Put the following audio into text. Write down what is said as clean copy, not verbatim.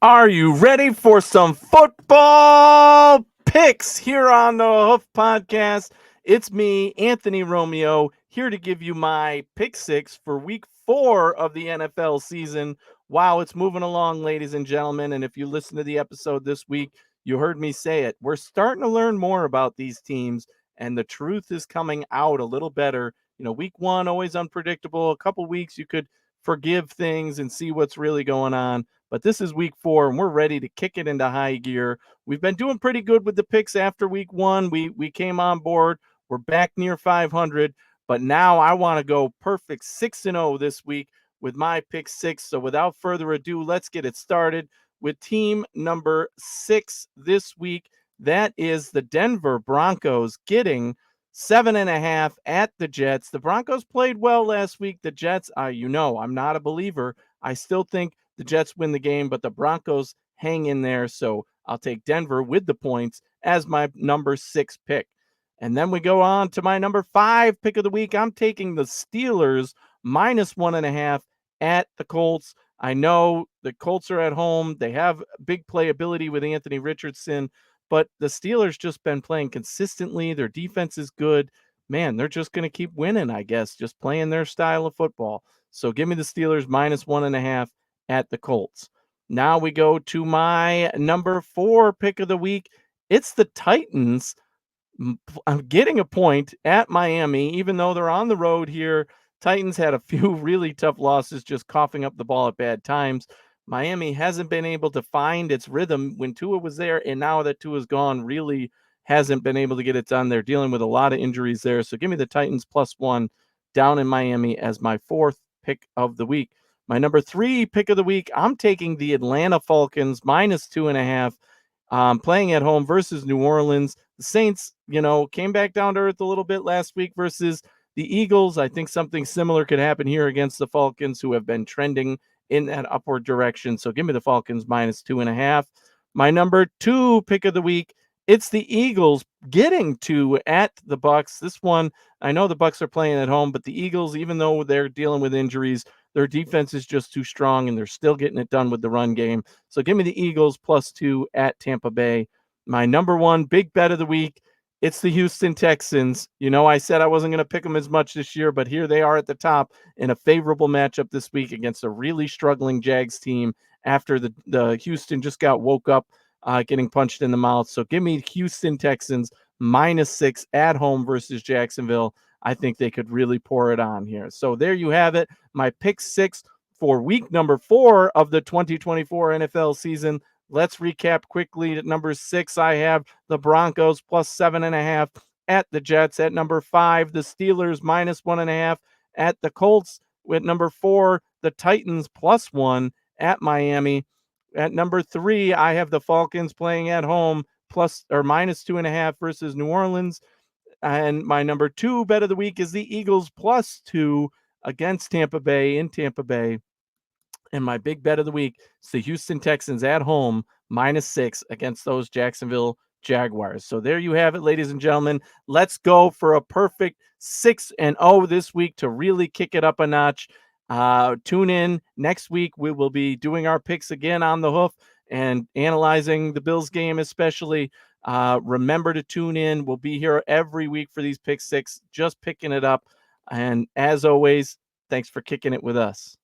Are you ready for some football picks here on the Hoof Podcast? It's me, Anthony Romeo, here to give you my pick six for week 4 of the NFL season. Wow, it's moving along, ladies and gentlemen. And if you listen to the episode this week, you heard me say it. We're starting to learn more about these teams, and the truth is coming out a little better. Week 1, always unpredictable. A couple weeks, you could forgive things and see what's really going on. But this is week 4, and we're ready to kick it into high gear. We've been doing pretty good with the picks after week 1. We came on board. We're back near 500, but now I want to go perfect 6-0 this week with my pick 6. So without further ado, let's get it started with team number 6 this week. That is the Denver Broncos getting 7.5 at the Jets. The Broncos played well last week. The Jets, I'm not a believer. I still think the Jets win the game, but the Broncos hang in there. So I'll take Denver with the points as my number 6 pick. And then we go on to my number 5 pick of the week. I'm taking the Steelers minus 1.5 at the Colts. I know the Colts are at home. They have big playability with Anthony Richardson, but the Steelers just been playing consistently. Their defense is good. Man, they're just going to keep winning, I guess, just playing their style of football. So give me the Steelers minus 1.5 at the Colts. Now we go to my number 4 pick of the week. It's the Titans. I'm getting a point at Miami, even though they're on the road here. Titans had a few really tough losses, just coughing up the ball at bad times. Miami hasn't been able to find its rhythm when Tua was there, and now that Tua's gone, really hasn't been able to get it done. They're dealing with a lot of injuries there. So give me the Titans +1 down in Miami as my 4th pick of the week. My number 3 pick of the week, I'm taking the Atlanta Falcons minus 2.5, playing at home versus New Orleans. The Saints, came back down to earth a little bit last week versus the Eagles. I think something similar could happen here against the Falcons, who have been trending in that upward direction. So give me the Falcons minus 2.5. My number 2 pick of the week, it's the Eagles getting 2 at the Bucks. This one, I know the Bucks are playing at home, but the Eagles, even though they're dealing with injuries, their defense is just too strong, and they're still getting it done with the run game. So give me the Eagles +2 at Tampa Bay. My number 1 big bet of the week, it's the Houston Texans. I said I wasn't going to pick them as much this year, but here they are at the top in a favorable matchup this week against a really struggling Jags team after the Houston just got woke up getting punched in the mouth. So give me Houston Texans -6 at home versus Jacksonville. I think they could really pour it on here. So there you have it. My pick 6 for week number 4 of the 2024 NFL season. Let's recap quickly. At number 6, I have the Broncos +7.5 at the Jets. At number 5, the Steelers -1.5 at the Colts. With number 4, the Titans +1 at Miami. At number 3, I have the Falcons playing at home plus or -2.5 versus New Orleans. And my number 2 bet of the week is the Eagles +2 against Tampa Bay in Tampa Bay. And my big bet of the week is the Houston Texans at home -6 against those Jacksonville Jaguars. So there you have it, ladies and gentlemen. Let's go for a perfect 6-0 this week to really kick it up a notch. Tune in next week. We will be doing our picks again on the hoof and analyzing the Bills game, especially. Remember to tune in. We'll be here every week for these pick six, just picking it up. And as always, thanks for kicking it with us.